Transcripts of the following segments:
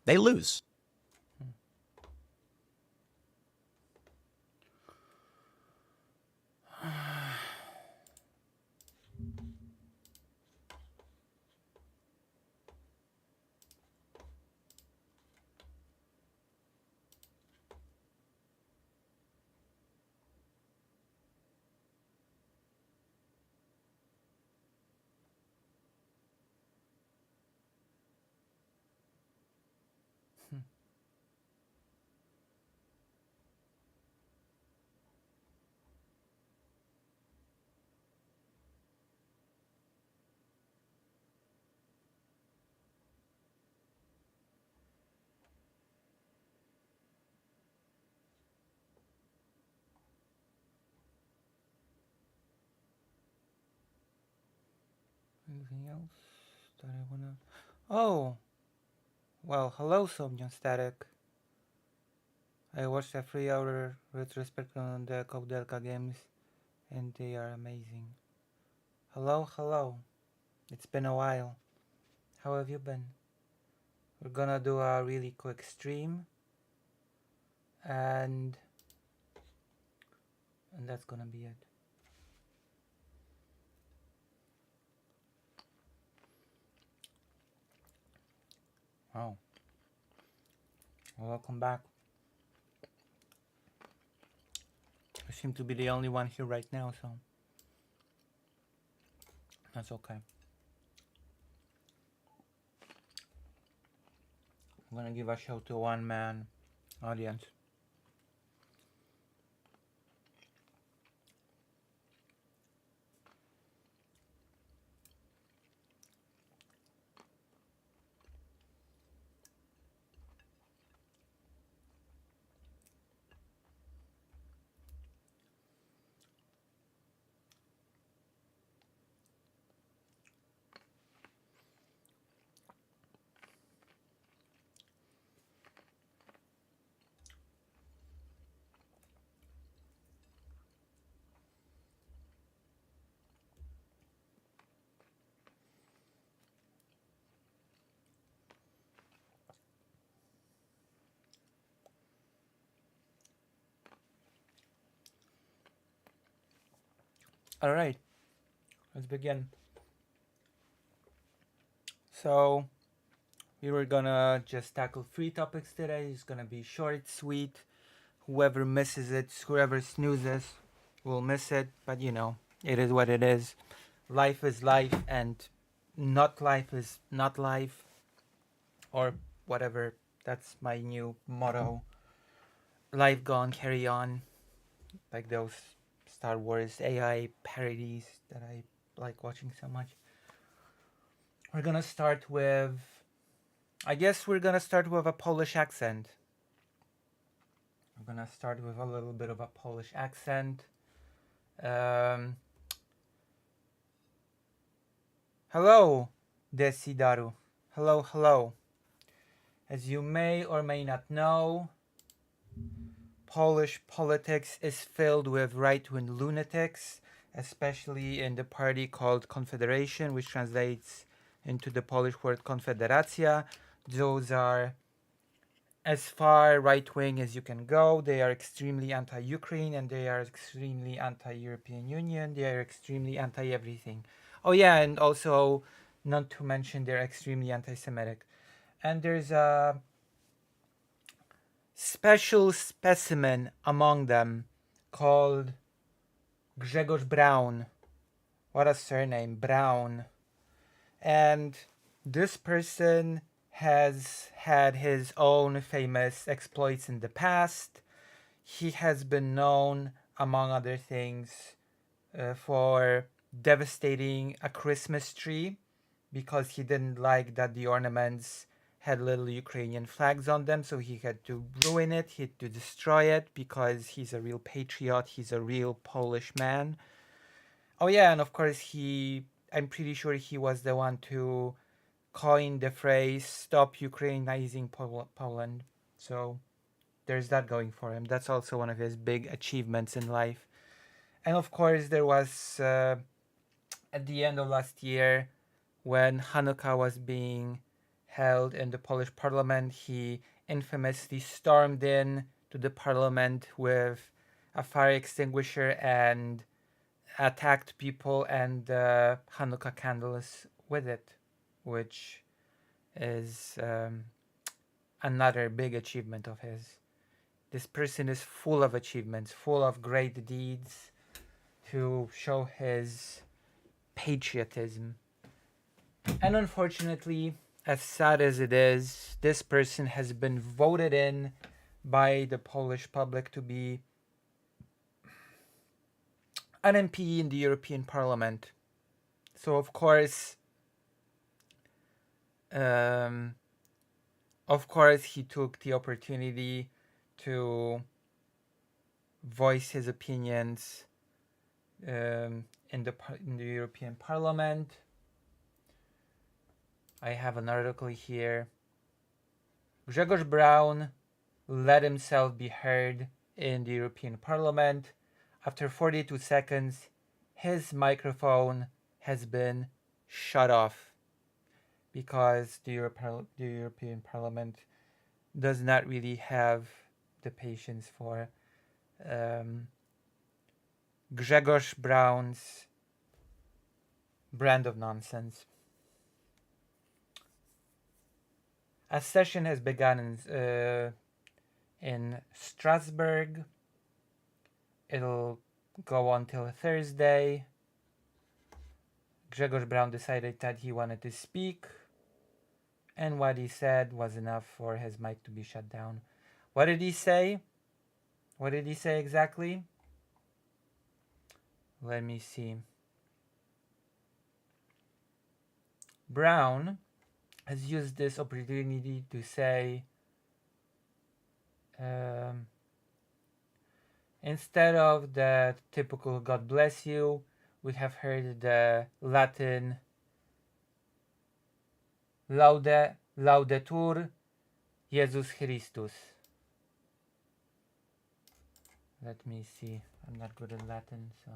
they lose. Anything else that I wanna? Oh, well, hello, Somnium Static. I watched a 3-hour retrospective on the Delca games, and they are amazing. Hello, hello. It's been a while. How have you been? We're gonna do a really quick stream, and that's gonna be it. Oh, well, welcome back. I seem to be the only one here right now, so that's okay. I'm gonna give a show to one man audience. Alright, let's begin. So, we were gonna just tackle 3 topics today. It's gonna be short, sweet. Whoever misses it, whoever snoozes, will miss it. But you know, it is what it is. Life is life, and not life is not life, or whatever. That's my new motto. Life gone, carry on. Like those Star Wars AI parodies that I like watching so much. We're gonna start with. I guess we're gonna start with a Polish accent. We're gonna start with a little bit of a Polish accent. Um, hello, Desidaru. Hello, hello. As you may or may not know, Polish politics is filled with right-wing lunatics, especially in the party called Confederation, which translates into the Polish word Konfederacja. Those are as far right-wing as you can go. They are extremely anti-Ukraine, and they are extremely anti-European Union. They are extremely anti-everything. Oh yeah, and also, not to mention, they're extremely anti-Semitic. And there's a special specimen among them called Grzegorz Braun. What a surname, Braun. And this person has had his own famous exploits in the past. He has been known, among other things, for devastating a Christmas tree because he didn't like that the ornaments had little Ukrainian flags on them, so he had to ruin it, he had to destroy it because he's a real patriot, he's a real Polish man. Oh yeah, and of course I'm pretty sure he was the one to coin the phrase "Stop Ukrainizing Poland." So there's that going for him. That's also one of his big achievements in life. And of course, there was at the end of last year when Hanukkah was being held in the Polish parliament. He infamously stormed in to the parliament with a fire extinguisher and attacked people and Hanukkah candles with it, which is another big achievement of his. This person is full of achievements, full of great deeds to show his patriotism. And unfortunately, as sad as it is, this person has been voted in by the Polish public to be an MP in the European Parliament. So of course, he took the opportunity to voice his opinions in the European Parliament. I have an article here. Grzegorz Braun let himself be heard in the European Parliament. After 42 seconds, his microphone has been shut off because the European Parliament does not really have the patience for Grzegorz Braun's brand of nonsense. A session has begun in Strasbourg. It'll go on till Thursday. Grzegorz Braun decided that he wanted to speak, and what he said was enough for his mic to be shut down. What did he say? What did he say exactly? Let me see. Braun has used this opportunity to say, instead of the typical God bless you, we have heard the Latin Laudetur Jesus Christus. Let me see. I'm not good at Latin, so.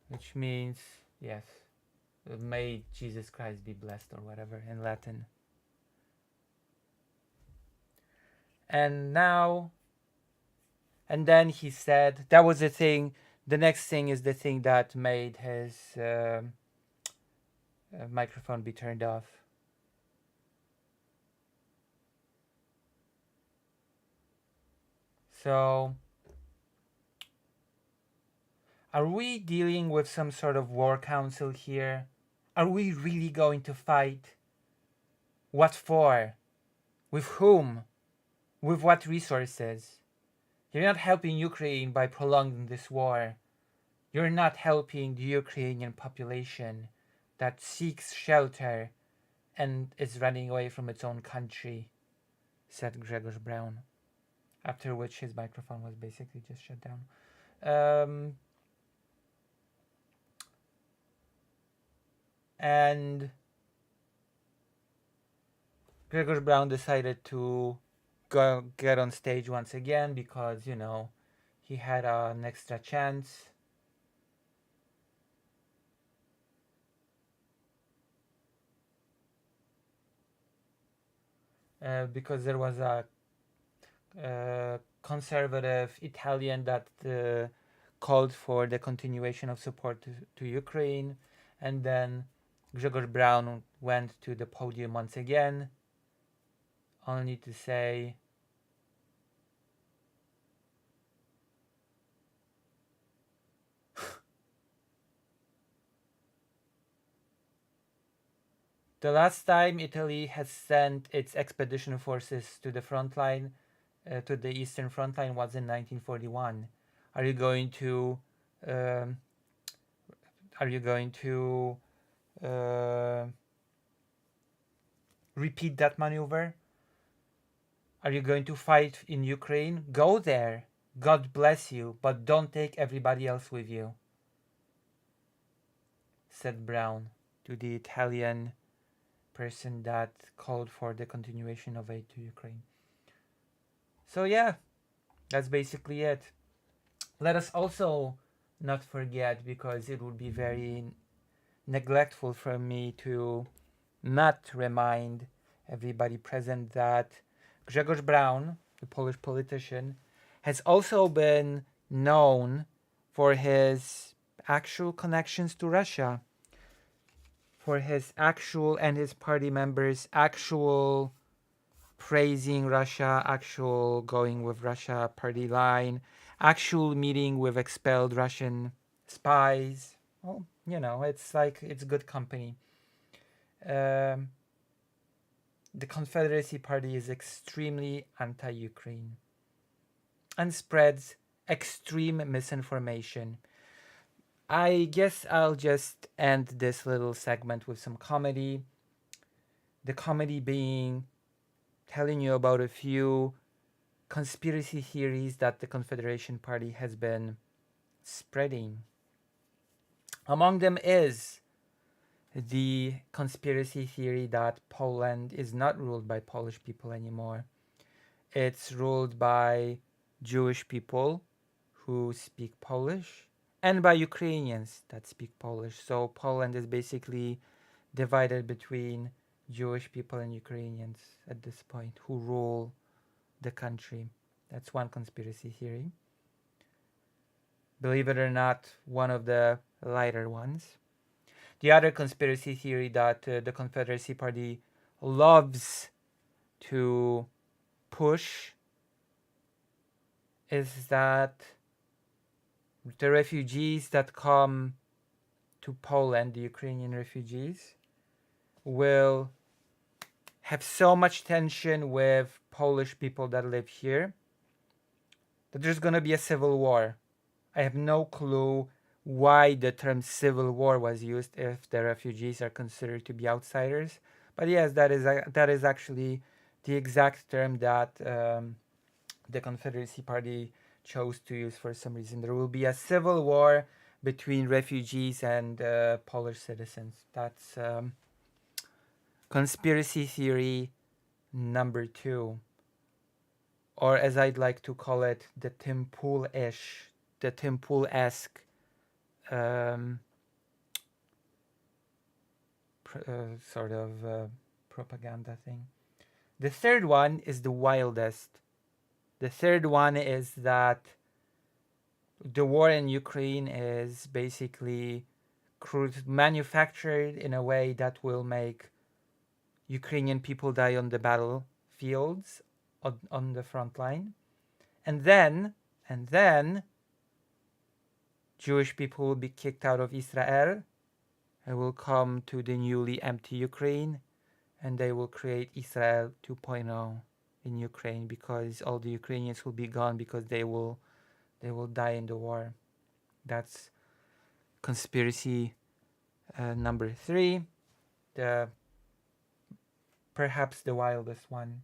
Which means, yes, may Jesus Christ be blessed or whatever in Latin. And then he said, that was the thing. The next thing is the thing that made his microphone be turned off. So, are we dealing with some sort of war council here? Are we really going to fight? What for? With whom? With what resources? You're not helping Ukraine by prolonging this war. You're not helping the Ukrainian population that seeks shelter and is running away from its own country, said Grzegorz Braun, after which his microphone was basically just shut down. And Grzegorz Braun decided to go get on stage once again because, you know, he had an extra chance. Because there was a conservative Italian that called for the continuation of support to Ukraine, and then Grzegorz Braun went to the podium once again, only to say, the last time Italy has sent its expedition forces to the front line, to the eastern front line, was in 1941. Are you going to repeat that maneuver? Are you going to fight in Ukraine? Go there. God bless you, but don't take everybody else with you, said Braun to the Italian person that called for the continuation of aid to Ukraine. So yeah, that's basically it. Let us also not forget, because it would be very neglectful for me to not remind everybody present that Grzegorz Braun, the Polish politician, has also been known for his actual connections to Russia, for his actual and his party members' actual praising Russia, actual going with Russia party line, actual meeting with expelled Russian spies. Well, it's like it's good company. Um, the Confederacy Party is extremely anti-Ukraine and spreads extreme misinformation. I guess I'll just end this little segment with some comedy. The comedy being telling you about a few conspiracy theories that the Confederation Party has been spreading. Among them is the conspiracy theory that Poland is not ruled by Polish people anymore. It's ruled by Jewish people who speak Polish and by Ukrainians that speak Polish. So Poland is basically divided between Jewish people and Ukrainians at this point who rule the country. That's one conspiracy theory. Believe it or not, one of the lighter ones. The other conspiracy theory that the Confederacy Party loves to push is that the refugees that come to Poland, the Ukrainian refugees, will have so much tension with Polish people that live here that there's going to be a civil war. I have no clue why the term civil war was used if the refugees are considered to be outsiders. But yes, that is actually the exact term that the Confederacy Party chose to use for some reason. There will be a civil war between refugees and Polish citizens. That's conspiracy theory number 2, or as I'd like to call it, the Tim Pool-ish, the Tim Pool-esque sort of propaganda thing. The third one is the wildest. The third one is that the war in Ukraine is basically manufactured in a way that will make Ukrainian people die on the battlefields on the front line. And then Jewish people will be kicked out of Israel and will come to the newly empty Ukraine, and they will create Israel 2.0 in Ukraine, because all the Ukrainians will be gone because they will die in the war. That's conspiracy number 3, the perhaps the wildest one.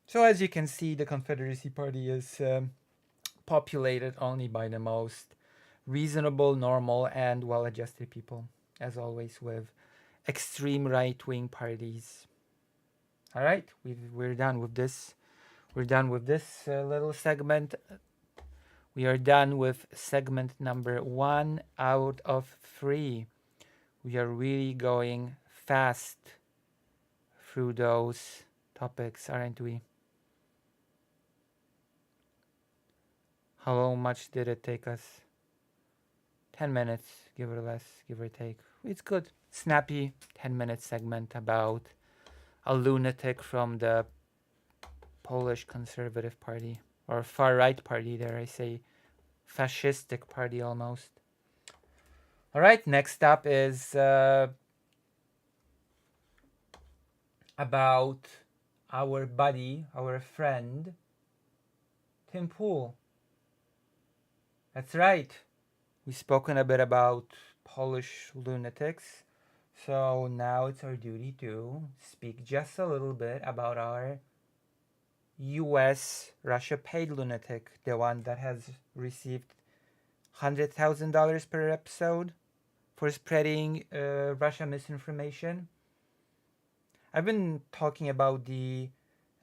So as you can see, the Confederacy Party is populated only by the most reasonable, normal, and well-adjusted people, as always, with extreme right-wing parties. All right, we're done with this. We're done with this little segment. We are done with segment number 1 out of 3. We are really going fast through those topics, aren't we? How much did it take us? 10 minutes, give or less, give or take. It's good. Snappy 10-minute segment about a lunatic from the Polish Conservative Party, or far-right party, dare I say, fascistic party almost. All right, next up is about our buddy, our friend, Tim Pool. That's right. We've spoken a bit about Polish lunatics, so now it's our duty to speak just a little bit about our US Russia paid lunatic, the one that has received $100,000 per episode for spreading Russia misinformation. I've been talking about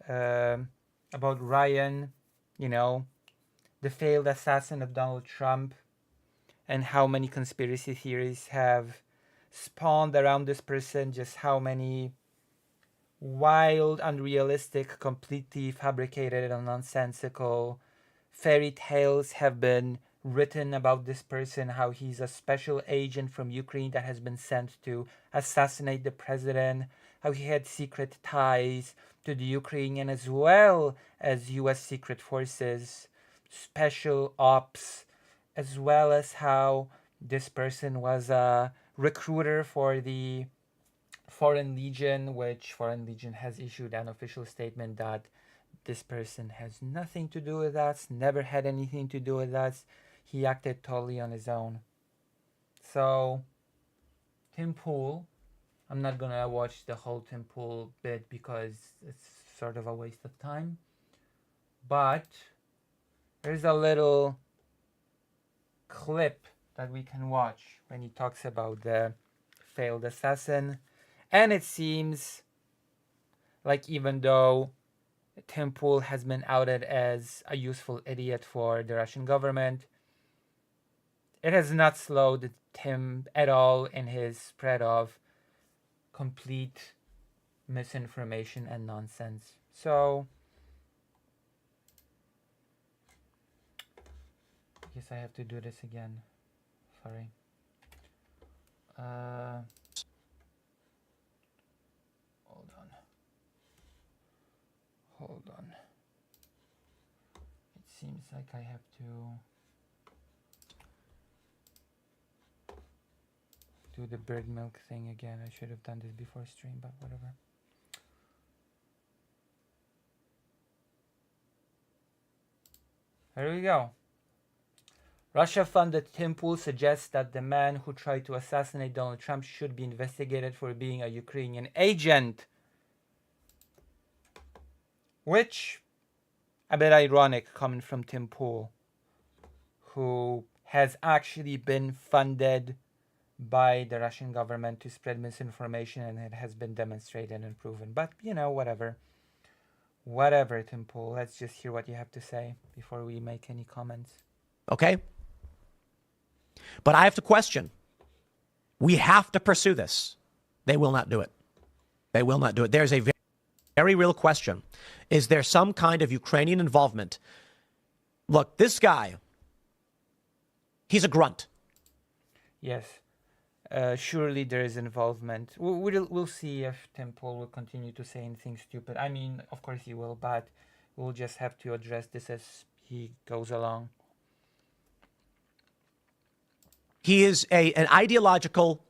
about Ryan, the failed assassin of Donald Trump, and how many conspiracy theories have spawned around this person, just how many wild, unrealistic, completely fabricated and nonsensical fairy tales have been written about this person, how he's a special agent from Ukraine that has been sent to assassinate the president, how he had secret ties to the Ukrainian as well as US secret forces, special ops, as well as how this person was a recruiter for the Foreign Legion, which Foreign Legion has issued an official statement that this person has nothing to do with us, never had anything to do with us. He acted totally on his own. So, Tim Pool, I'm not gonna watch the whole Tim Pool bit because it's sort of a waste of time. But there's a little clip that we can watch when he talks about the failed assassin. And it seems like even though Tim Pool has been outed as a useful idiot for the Russian government, it has not slowed Tim at all in his spread of complete misinformation and nonsense. So, I guess I have to do this again. Sorry. Hold on. It seems like I have to do the bird milk thing again. I should have done this before stream, but whatever. Here we go. Russia-funded Tim Pool suggests that the man who tried to assassinate Donald Trump should be investigated for being a Ukrainian agent. Which, a bit ironic coming from Tim Pool, who has actually been funded by the Russian government to spread misinformation, and it has been demonstrated and proven. But, you know, whatever. Whatever, Tim Pool. Let's just hear what you have to say before we make any comments. Okay? But I have to question. We have to pursue this. They will not do it. They will not do it. There's a very real question. Is there some kind of Ukrainian involvement? Look, this guy, he's a grunt. Yes. Surely there is involvement. We'll see if Tim Pool will continue to say anything stupid. I mean, of course he will, but we'll just have to address this as he goes along. He is an ideological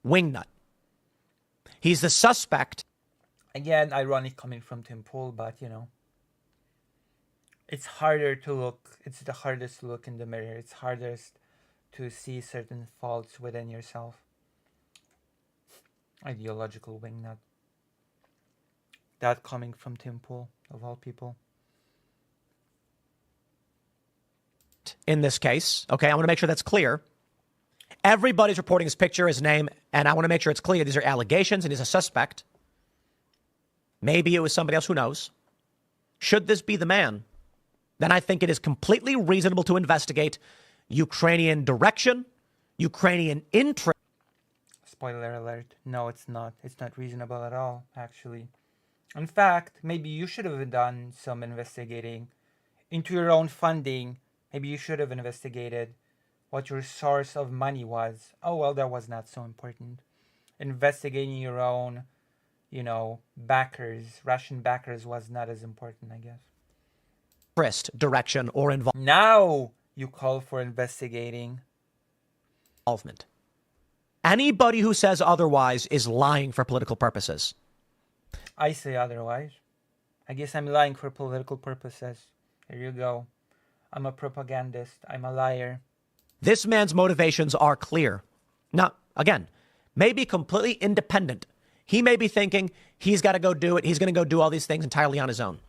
wingnut. He's the suspect. Again, ironic coming from Tim Pool, but, you know, it's harder to look. It's the hardest to look in the mirror. It's hardest to see certain faults within yourself. Ideological wingnut. That coming from Tim Pool, of all people. In this case, okay, I want to make sure that's clear. Everybody's reporting his picture, his name, and I want to make sure it's clear. These are allegations, and he's a suspect. Maybe it was somebody else, who knows? Should this be the man, then I think it is completely reasonable to investigate Ukrainian direction, Ukrainian interest. Spoiler alert. No, it's not. It's not reasonable at all, actually. In fact, maybe you should have done some investigating into your own funding. Maybe you should have investigated what your source of money was. Oh, well, that was not so important. Investigating your own, you know, backers, Russian backers, was not as important, I guess. Direction or involvement. Now you call for investigating. Anybody who says otherwise is lying for political purposes. I say otherwise. I guess I'm lying for political purposes. Here you go. I'm a propagandist. I'm a liar. This man's motivations are clear. Now, again, maybe completely independent. He may be thinking he's got to go do it. He's going to go do all these things entirely on his own.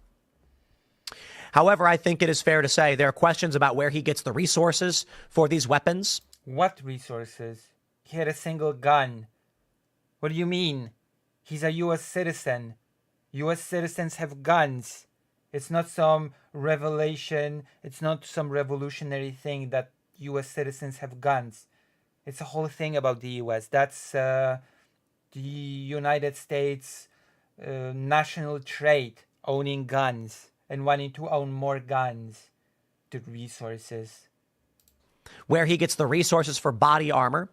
However, I think it is fair to say there are questions about where he gets the resources for these weapons. What resources? He had a single gun. What do you mean? He's a U.S. citizen. U.S. citizens have guns. It's not some revelation. It's not some revolutionary thing that, U.S. citizens have guns. It's a whole thing about the U.S. That's the United States national trait, owning guns and wanting to own more guns. The resources. Where he gets the resources for body armor.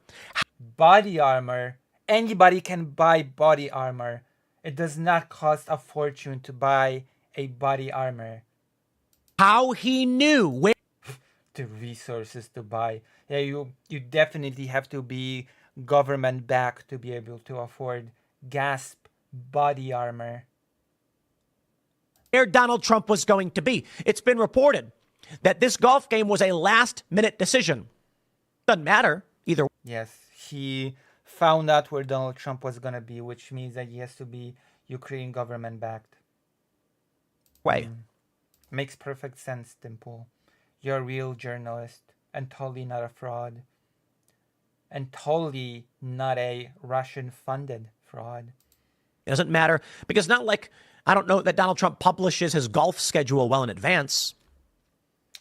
Body armor. Anybody can buy body armor. It does not cost a fortune to buy a body armor. How he knew where The resources to buy. Yeah, you definitely have to be government backed to be able to afford gasp body armor. Donald Trump was going to be. It's been reported that this golf game was a last-minute decision. Doesn't matter either. Yes, he found out where Donald Trump was going to be, which means that he has to be Ukraine government backed. Way. Makes perfect sense, Dimple. You're a real journalist and totally not a fraud. And totally not a Russian-funded fraud. It doesn't matter because not like, I don't know that Donald Trump publishes his golf schedule well in advance.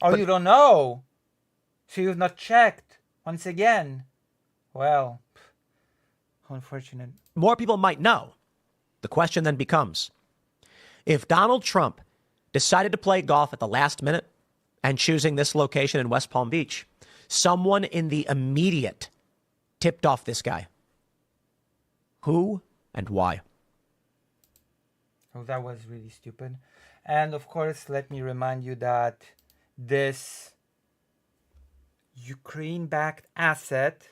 Oh, you don't know? So you've not checked, once again. Well, how unfortunate. More people might know. The question then becomes, if Donald Trump decided to play golf at the last minute and choosing this location in West Palm Beach, someone in the immediate tipped off this guy. Who and why? Oh, that was really stupid. And of course, let me remind you that this Ukraine-backed asset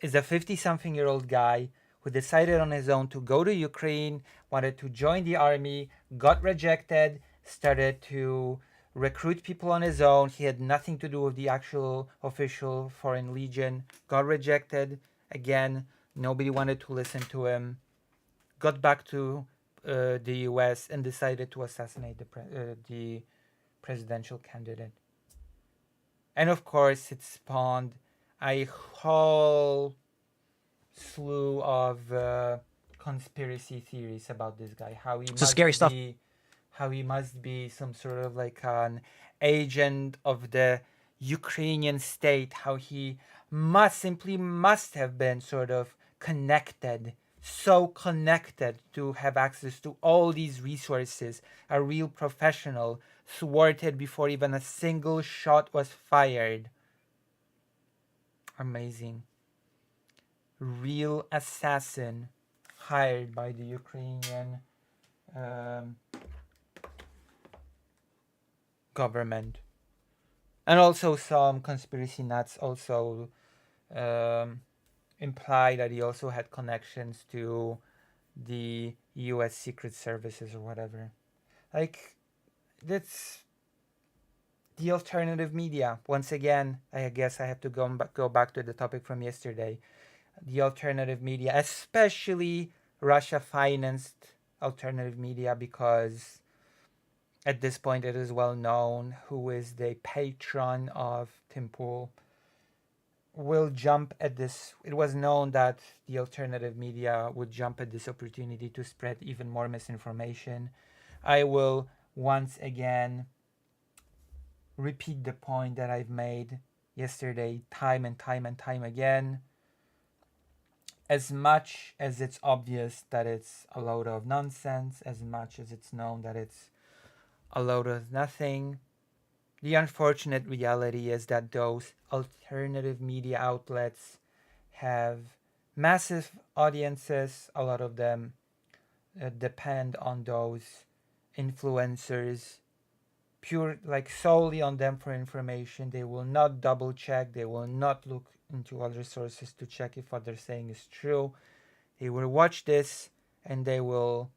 is a 50-something-year-old guy who decided on his own to go to Ukraine, wanted to join the army, got rejected, started to recruit people on his own. He had nothing to do with the actual official Foreign Legion, got rejected. Again, nobody wanted to listen to him. Got back to the US and decided to assassinate the presidential candidate. And of course, it spawned a whole slew of conspiracy theories about this guy. How he must scary stuff. How he must be some sort of like an agent of the Ukrainian state. How he must have been sort of connected, so connected to have access to all these resources. A real professional, thwarted before even a single shot was fired. Amazing. Real assassin hired by the Ukrainian government. And also some conspiracy nuts also imply that he also had connections to the US Secret Services or whatever. Like, that's the alternative media. Once again, I guess I have to go back to the topic from yesterday. The alternative media, especially Russia-financed alternative media, because at this point it is well known who is the patron of Tim Pool, will jump at this. It was known that the alternative media would jump at this opportunity to spread even more misinformation. I will once again repeat the point that I've made yesterday time and time again. As much as it's obvious that it's a load of nonsense, as much as it's known that it's a load of nothing, the unfortunate reality is that those alternative media outlets have massive audiences. A lot of them depend on those influencers, pure, like solely on them for information. They will not double check. They will not look into other sources to check if what they're saying is true. They will watch this and they will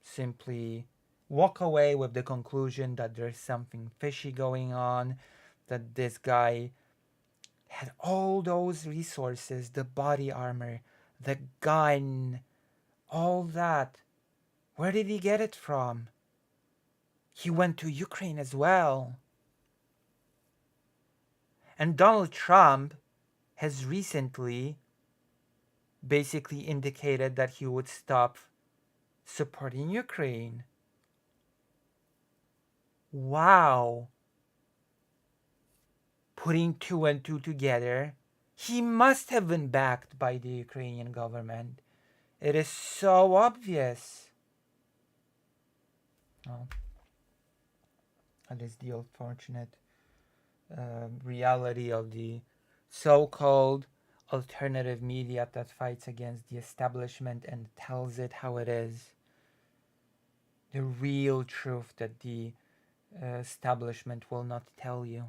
simply walk away with the conclusion that there's something fishy going on, that this guy had all those resources, the body armor, the gun, all that. Where did he get it from? He went to Ukraine as well. And Donald Trump has recently basically indicated that he would stop supporting Ukraine. Wow. putting 2 and 2 together. He must have been backed by the Ukrainian government. It is so obvious. Oh. That is the unfortunate reality of the so-called alternative media that fights against the establishment and tells it how it is. The real truth that the establishment will not tell you.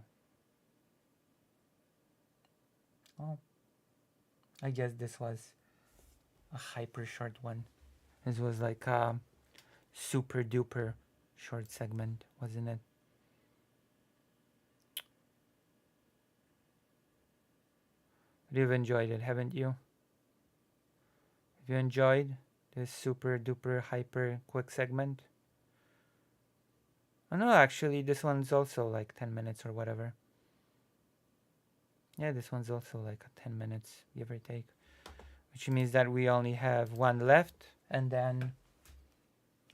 Oh, I guess this was a hyper short one. This was like a super duper short segment, wasn't it? You've enjoyed it, haven't you? Have you enjoyed this super duper hyper quick segment? Oh no, actually this one's also like 10 minutes or whatever. Yeah, this one's also like 10 minutes, give or take. Which means that we only have one left, and then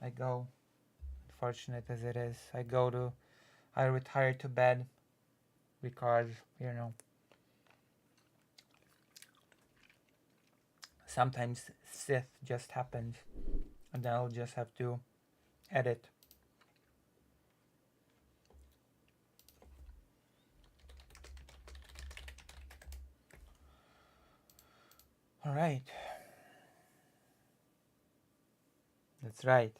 I go, unfortunate as it is, I retire to bed because, you know, sometimes Sith just happens, and then I'll just have to edit. All right. That's right.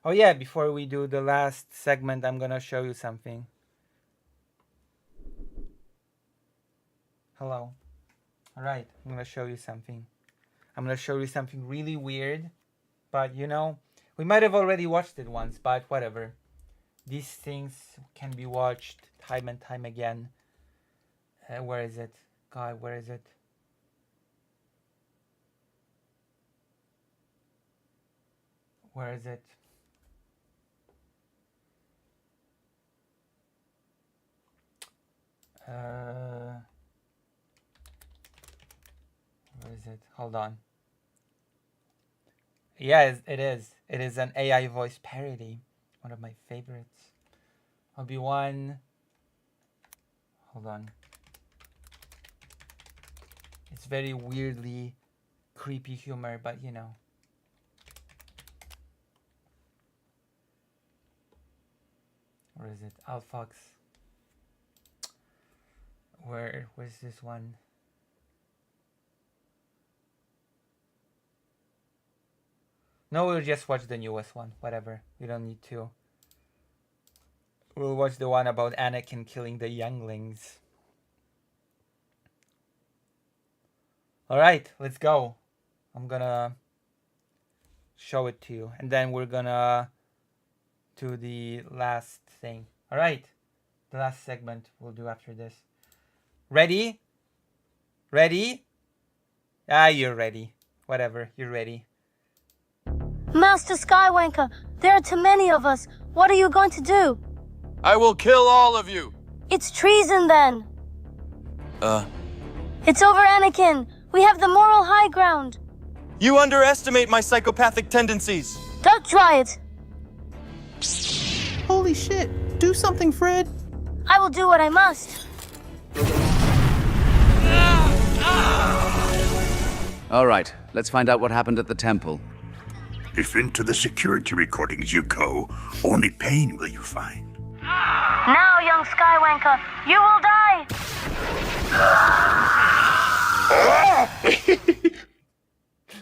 Oh yeah, before we do the last segment, I'm gonna show you something. Hello. All right, I'm gonna show you something. I'm gonna show you something really weird, but you know, we might have already watched it once, but whatever. These things can be watched time and time again. Where is it? God, where is it? Where is it? Where is it? Hold on. Yeah, it is. It is an AI voice parody. One of my favorites. Obi-Wan. Hold on. It's very weirdly creepy humor, but you know. Where is it? Alfox. Where's this one? No, we'll just watch the newest one. Whatever. We don't need to. We'll watch the one about Anakin killing the younglings. Alright, let's go. I'm gonna show it to you. And then we're gonna do the last thing. Alright. The last segment we'll do after this. Ready? Ready? Ah, you're ready. Whatever, you're ready. Master Skywalker, there are too many of us. What are you going to do? I will kill all of you. It's treason then. It's over, Anakin. We have the moral high ground. You underestimate my psychopathic tendencies. Don't try it. Holy shit! Do something, Fred! I will do what I must. All right, let's find out what happened at the temple. If into the security recordings you go, only pain will you find. Now, young Skywalker, you will die.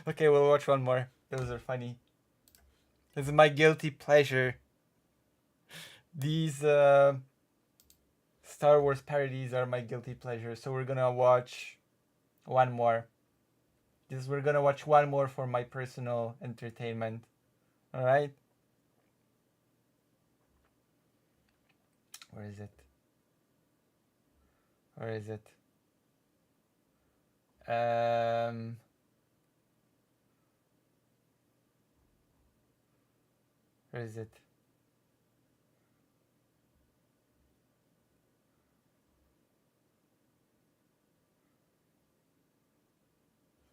Okay, we'll watch one more. Those are funny. This is my guilty pleasure. These Star Wars parodies are my guilty pleasure. So we're gonna watch one more. We're gonna watch one more for my personal entertainment. Alright? Where is it? Where is it? Where is it?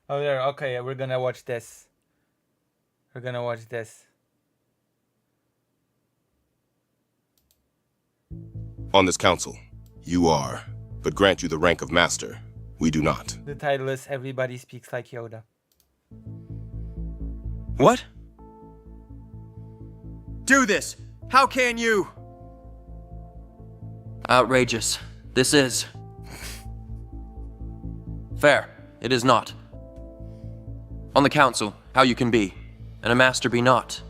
Oh, there. Okay, we're gonna watch this. We're gonna watch this. On this council, you are but grant you the rank of master. We do not. The title is Everybody Speaks Like Yoda. What? Do this! How can you? Outrageous. This is. Fair. It is not. On the council, how you can be, and a master be not.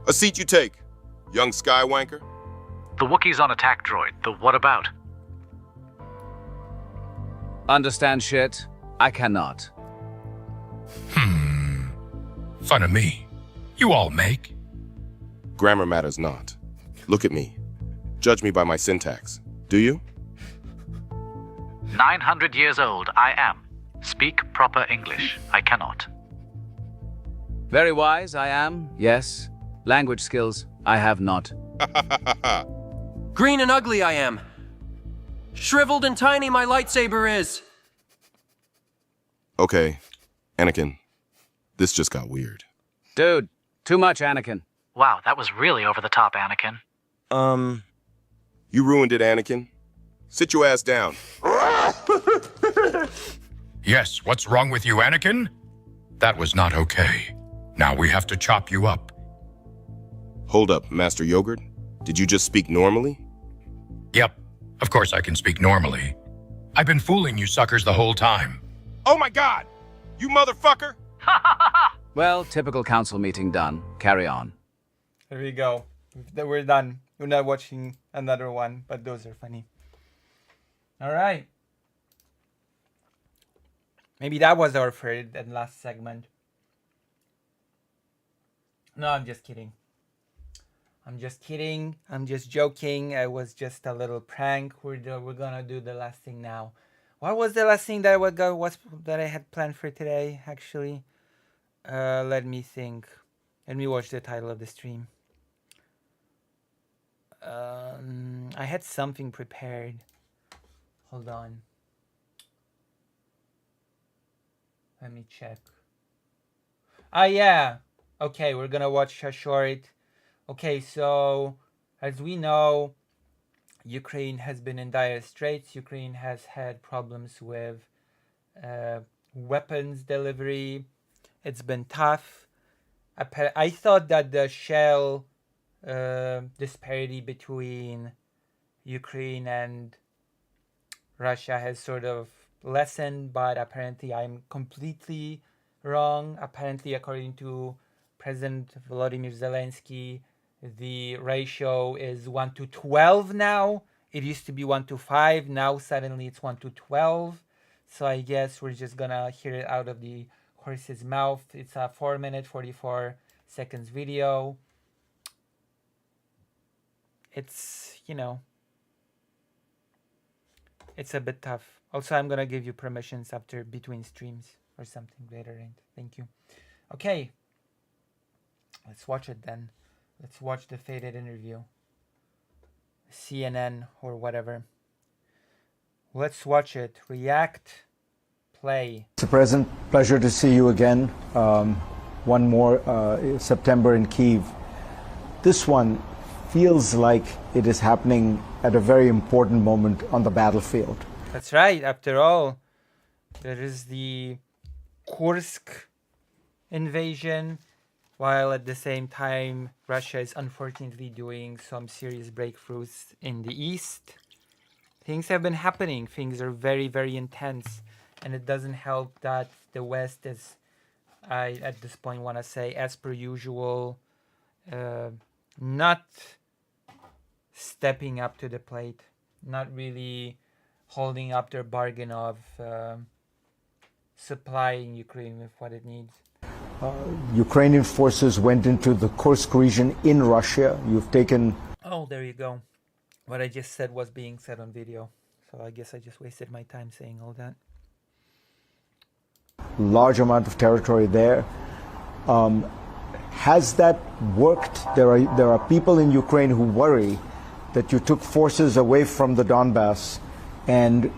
A seat you take, young Skywanker. The Wookiee's on attack droid. The what about? Understand shit? I cannot. Fun of me. You all make. Grammar matters not. Look at me. Judge me by my syntax. Do you? 900 years old, I am. Speak proper English. I cannot. Very wise, I am, yes. Language skills, I have not. Green and ugly I am. Shriveled and tiny my lightsaber is. Okay, Anakin. This just got weird. Dude, too much, Anakin. Wow, that was really over the top, Anakin. You ruined it, Anakin. Sit your ass down. Yes, what's wrong with you, Anakin? That was not okay. Now we have to chop you up. Hold up, Master Yogurt. Did you just speak normally? Yep, of course I can speak normally. I've been fooling you suckers the whole time. Oh my god! You motherfucker! Well, typical council meeting done. Carry on. There we go. We're done. We're not watching another one, but those are funny. All right. Maybe that was our third and last segment. No, I'm just kidding. I'm just kidding. I'm just joking. It was just a little prank. We're gonna do the last thing now. What was the last thing that I had planned for today? Actually, let me think. Let me watch the title of the stream. I had something prepared. Hold on. Let me check. Yeah. Okay, we're gonna watch a short. Okay, so as we know, Ukraine has been in dire straits. Ukraine has had problems with weapons delivery. It's been tough. I thought that the shell disparity between Ukraine and Russia has sort of lessened, but apparently I'm completely wrong. Apparently, according to President Volodymyr Zelensky, the ratio is 1-12 now. It used to be 1-5. Now suddenly it's 1-12. So I guess we're just gonna hear it out of the horse's mouth. It's a 4-minute 44 seconds video. It's, it's a bit tough. Also, I'm gonna give you permissions after between streams or something later. Thank you. Okay. Let's watch it then. Let's watch the faded interview. CNN or whatever. Let's watch it. React. Play. Mr. President, pleasure to see you again. One more September in Kyiv. This one feels like it is happening at a very important moment on the battlefield. That's right. After all, there is the Kursk invasion, while at the same time Russia is unfortunately doing some serious breakthroughs in the east. Things have been happening. Things are very, very intense. And it doesn't help that the West is, I at this point want to say, as per usual, not stepping up to the plate, not really holding up their bargain of supplying Ukraine with what it needs. Ukrainian forces went into the Kursk region in Russia. You've taken... Oh, there you go. What I just said was being said on video. So I guess I just wasted my time saying all that. Large amount of territory there. Has that worked? There are people in Ukraine who worry that you took forces away from the Donbass and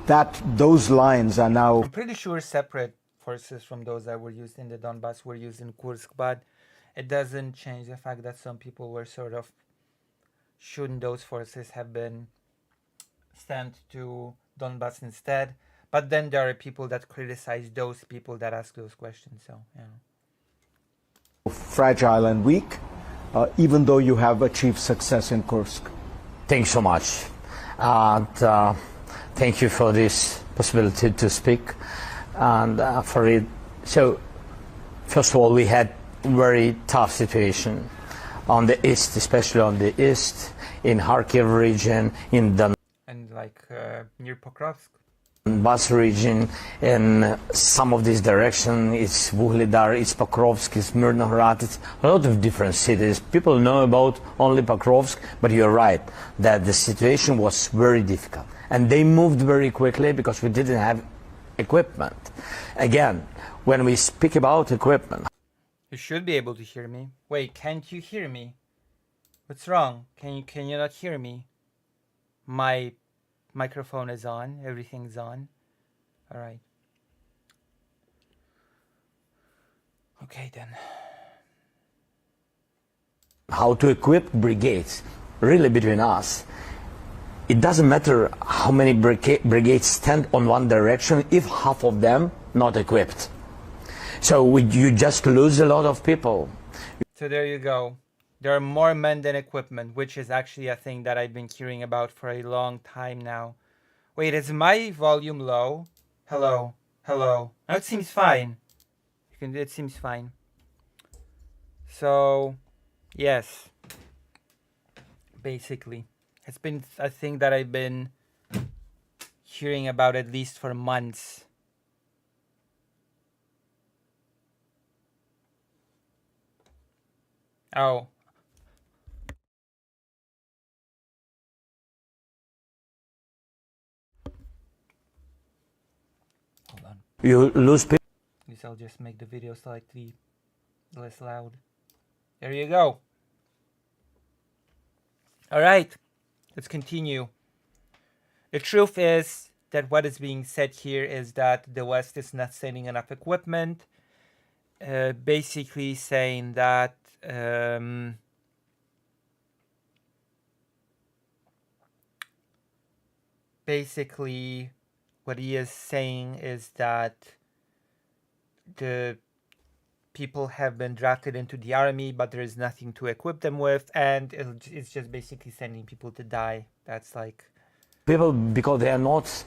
that those lines are now... I'm pretty sure separate forces from those that were used in the Donbass were used in Kursk, but it doesn't change the fact that some people were sort of, shouldn't those forces have been sent to Donbass instead. But then there are people that criticize those people that ask those questions. So, yeah. Fragile and weak, even though you have achieved success in Kursk. Thanks so much. And thank you for this possibility to speak. And for it. So, first of all, we had very tough situation on the east, especially on the east, in Kharkiv region, in the And like near Pokrovsk. Donbass region, in some of this direction, it's Vuhledar, it's Pokrovsk, it's Myrnogorod, it's a lot of different cities. People know about only Pokrovsk, but you're right, that the situation was very difficult. And they moved very quickly because we didn't have equipment. Again, when we speak about equipment... You should be able to hear me. Wait, can't you hear me? What's wrong? Can you not hear me? My microphone is on. Everything's on. All right. Okay then. How to equip brigades, really between us. It doesn't matter how many brigades stand on one direction if half of them not equipped. So you just lose a lot of people. So there you go. There are more men than equipment, which is actually a thing that I've been hearing about for a long time now. Wait, is my volume low? Hello? Hello? No, it seems fine. It seems fine. So, yes. Basically. It's been a thing that I've been hearing about at least for months. Oh. Hold on. You lose people. At least I'll just make the video slightly less loud. There you go. Alright. Let's continue. The truth is that what is being said here is that the West is not sending enough equipment. Basically saying that basically what he is saying is that the people have been drafted into the army, but there is nothing to equip them with, and it's just basically sending people to die. That's like... People, because they are not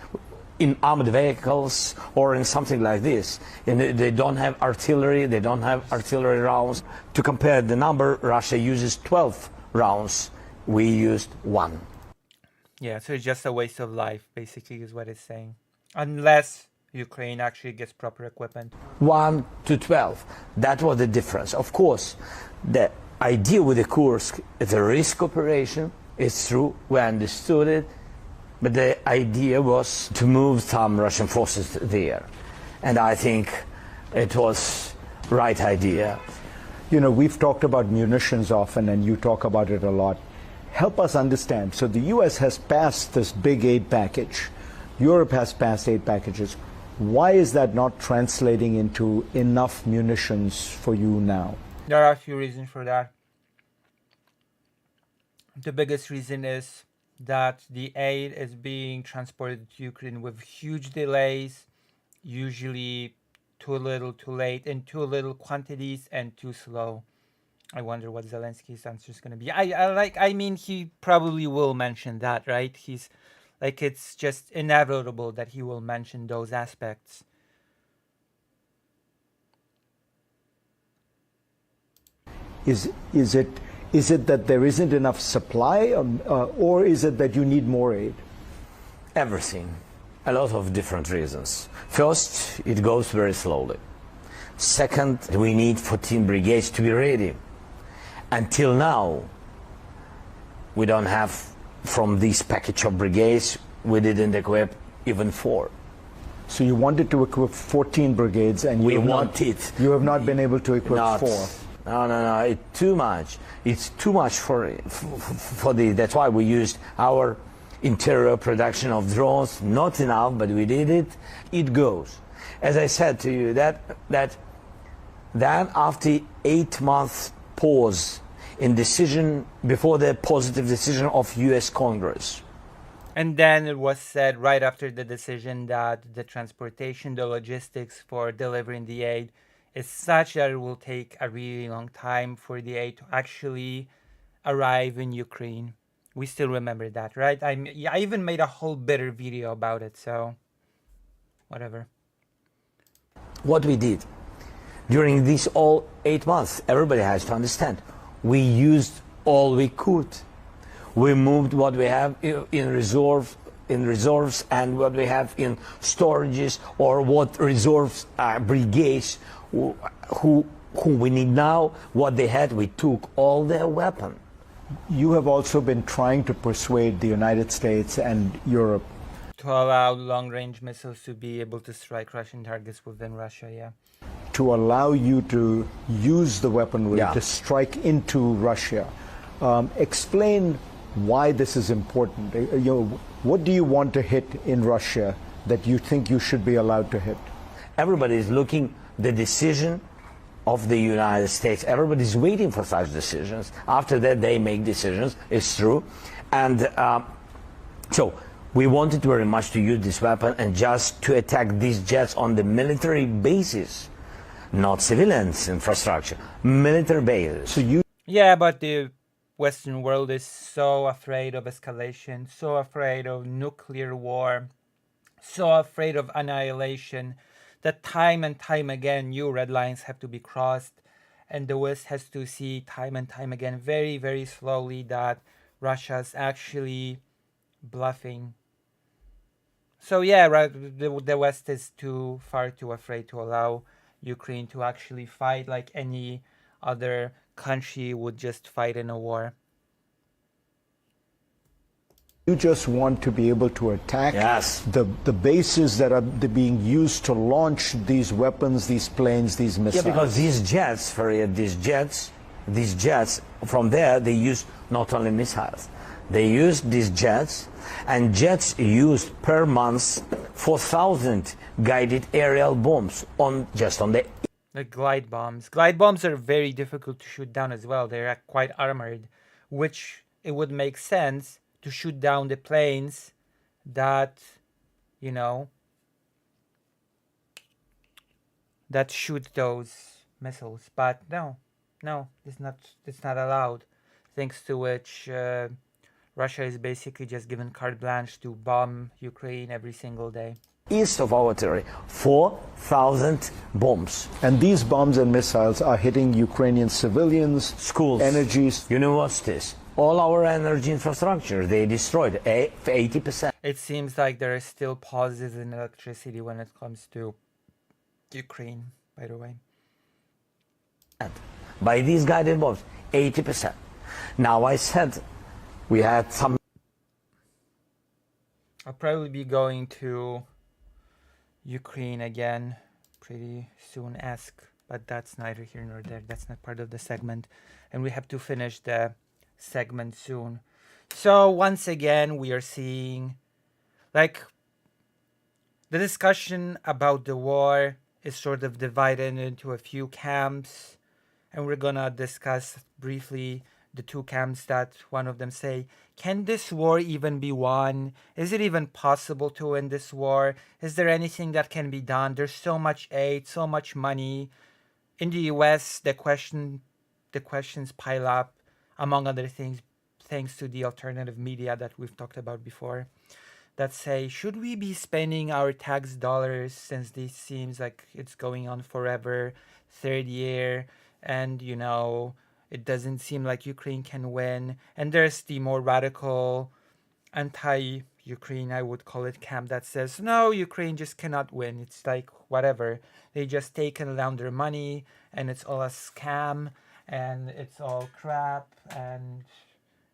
in armored vehicles or in something like this. And they don't have artillery, they don't have artillery rounds. To compare the number, Russia uses 12 rounds, we used 1. Yeah, so it's just a waste of life, basically, is what it's saying. Unless Ukraine actually gets proper equipment. 1 to 12, that was the difference. Of course, the idea with the Kursk is a risk operation. It's true, we understood it. But the idea was to move some Russian forces there. And I think it was right idea. You know, we've talked about munitions often, and you talk about it a lot. Help us understand. So the U.S. has passed this big aid package. Europe has passed aid packages. Why is that not translating into enough munitions for you now? There are a few reasons for that. The biggest reason is that the aid is being transported to Ukraine with huge delays, usually too little, too late, in too little quantities and too slow. I wonder what Zelensky's answer is going to be. I mean, he probably will mention that, right? He's like, it's just inevitable that he will mention those aspects. Is it that there isn't enough supply, or is it that you need more aid? Everything. A lot of different reasons. First, it goes very slowly. Second, we need 14 brigades to be ready. Until now, we don't have, from this package of brigades, we didn't equip even 4. So you wanted to equip 14 brigades, and you have not been able to equip 4. No, it's too much. It's too much for that's why we used our interior production of drones. Not enough, but we did it. It goes. As I said to you, that then after 8 months pause in decision before the positive decision of U.S. Congress, And then it was said right after the decision that the transportation, the logistics for delivering the aid is such that it will take a really long time for the aid to actually arrive in Ukraine. We still remember that, right? I even made a whole bitter video about it, so whatever. What we did during these all 8 months, everybody has to understand, we used all we could. We moved what we have in reserves and what we have in storages, or what reserves brigades who we need now, what they had, we took all their weapons. You have also been trying to persuade the United States and Europe to allow long-range missiles to be able to strike Russian targets within Russia, yeah. To allow you to use the weaponry to strike into Russia. Explain why this is important. What do you want to hit in Russia that you think you should be allowed to hit? Everybody is looking the decision of the United States. Everybody's waiting for such decisions. After that, they make decisions. It's true. And so we wanted very much to use this weapon and just to attack these jets on the military bases, not civilians infrastructure, military bases. So you... Yeah, but the Western world is so afraid of escalation, so afraid of nuclear war, so afraid of annihilation, that time and time again new red lines have to be crossed, and the West has to see time and time again, very, very slowly, that Russia's actually bluffing. So yeah, the West is too afraid to allow Ukraine to actually fight like any other country would just fight in a war. You just want to be able to attack the bases that are being used to launch these weapons, these planes, these missiles. Yeah, because these jets, from there they use not only missiles, they use these jets, and jets used per month 4,000 guided aerial bombs just on the... Like glide bombs. Glide bombs are very difficult to shoot down as well. They're quite armored, which it would make sense to shoot down the planes that, that shoot those missiles. But no, it's not allowed. Thanks to which Russia is basically just given carte blanche to bomb Ukraine every single day. East of our territory, 4,000 bombs. And these bombs and missiles are hitting Ukrainian civilians, schools, energies, universities. All our energy infrastructure, they destroyed 80%. It seems like there are still pauses in electricity when it comes to Ukraine, by the way. By these guided bombs, 80%. Now I said we had some... I'll probably be going to Ukraine again pretty soon, but that's neither here nor there. That's not part of the segment. And we have to finish the segment soon. So once again, we are seeing like the discussion about the war is sort of divided into a few camps, and we're gonna discuss briefly the two camps that one of them say, can this war even be won? Is it even possible to win this war? Is there anything that can be done? There's so much aid, so much money. In the US, the questions pile up, among other things, thanks to the alternative media that we've talked about before, that say, should we be spending our tax dollars, since this seems like it's going on forever, third year, and it doesn't seem like Ukraine can win. And there's the more radical anti-Ukraine, I would call it, camp that says, no, Ukraine just cannot win. It's like, whatever. They just take and launder money, and it's all a scam, and it's all crap, and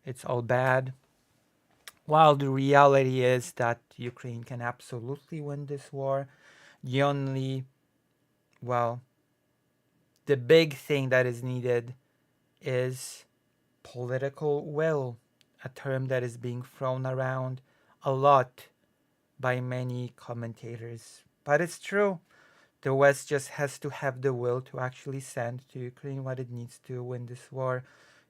it's all bad. While the reality is that Ukraine can absolutely win this war. The big thing that is needed is political will, a term that is being thrown around a lot by many commentators. But it's true. The West just has to have the will to actually send to Ukraine what it needs to win this war.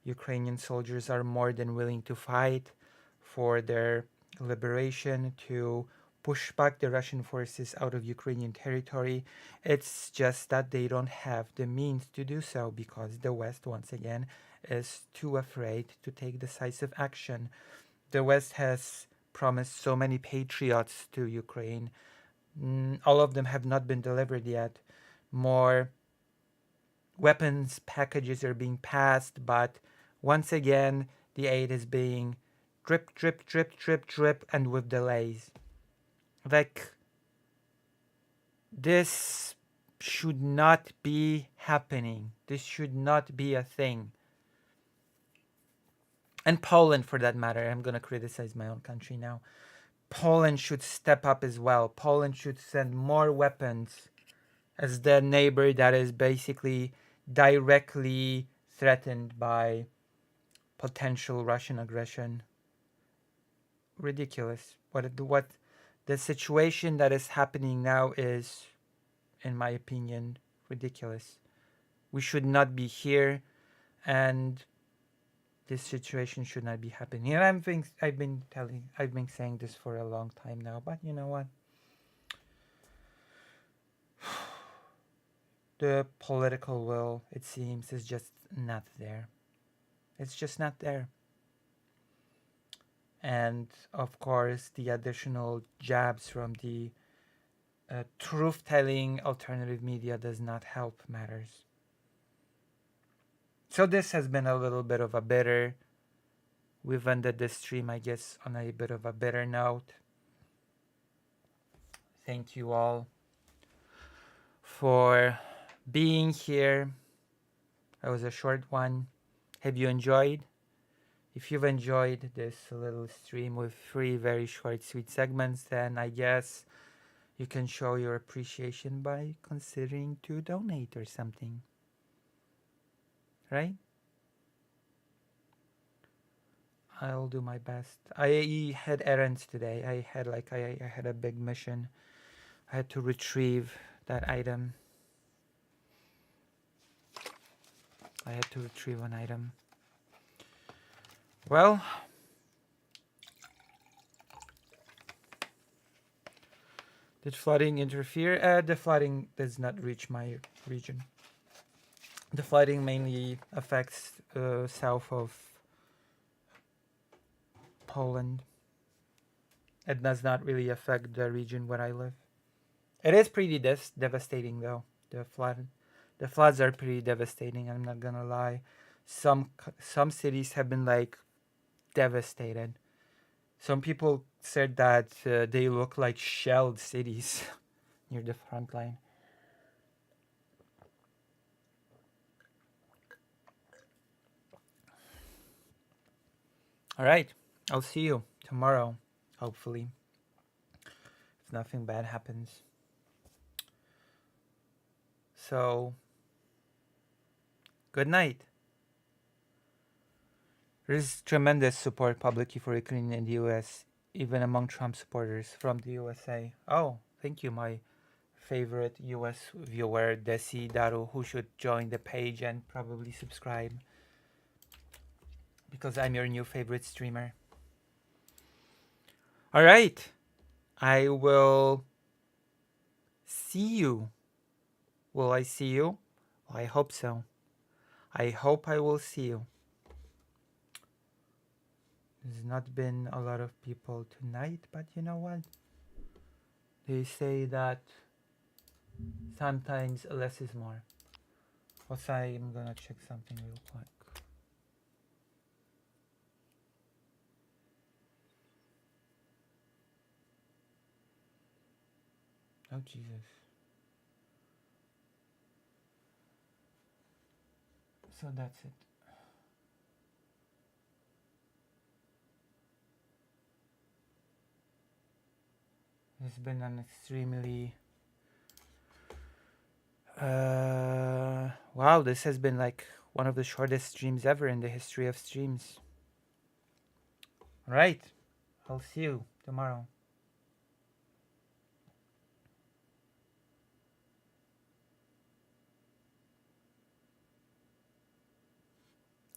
Ukrainian soldiers are more than willing to fight for their liberation, to push back the Russian forces out of Ukrainian territory. It's just that they don't have the means to do so because the West, once again, is too afraid to take decisive action. The West has promised so many patriots to Ukraine. All of them have not been delivered yet. More weapons packages are being passed, but once again, the aid is being drip, drip, drip, drip, drip, and with delays. Like, this should not be happening. This should not be a thing. And Poland, for that matter, I'm going to criticize my own country now. Poland should step up as well. Poland should send more weapons as the neighbor that is basically directly threatened by potential Russian aggression. Ridiculous. What the situation that is happening now is, in my opinion, ridiculous. We should not be here, and this situation should not be happening. And I've been saying this for a long time now, but you know what? The political will, it seems, is just not there. It's just not there. And of course, the additional jabs from the truth-telling alternative media does not help matters. So this has been a little bit of a bitter. We've ended this stream, I guess, on a bit of a bitter note. Thank you all for being here. That was a short one. Have you enjoyed? If you've enjoyed this little stream with 3 very short, sweet segments, then I guess you can show your appreciation by considering to donate or something. Right? I'll do my best. I had errands today. I had a big mission. I had to retrieve that item. I had to retrieve an item. Well, did flooding interfere? The flooding does not reach my region. The flooding mainly affects south of Poland. It does not really affect the region where I live. It is pretty devastating though. The floods are pretty devastating. I'm not gonna lie. Some cities have been like devastated. Some people said that they look like shelled cities near the front line. All right, I'll see you tomorrow, hopefully, if nothing bad happens. So, good night. There is tremendous support publicly for Ukraine in the US, even among Trump supporters from the USA. Oh, thank you, my favorite US viewer, Desi Daru, who should join the page and probably subscribe, because I'm your new favorite streamer. All right, I will see you. Will I see you? Well, I hope so. I hope I will see you. There's not been a lot of people tonight, but you know what? They say that sometimes less is more. Also, I'm gonna check something real quick. Oh, Jesus. So that's it. It's been an extremely... wow, this has been like one of the shortest streams ever in the history of streams. Alright, I'll see you tomorrow.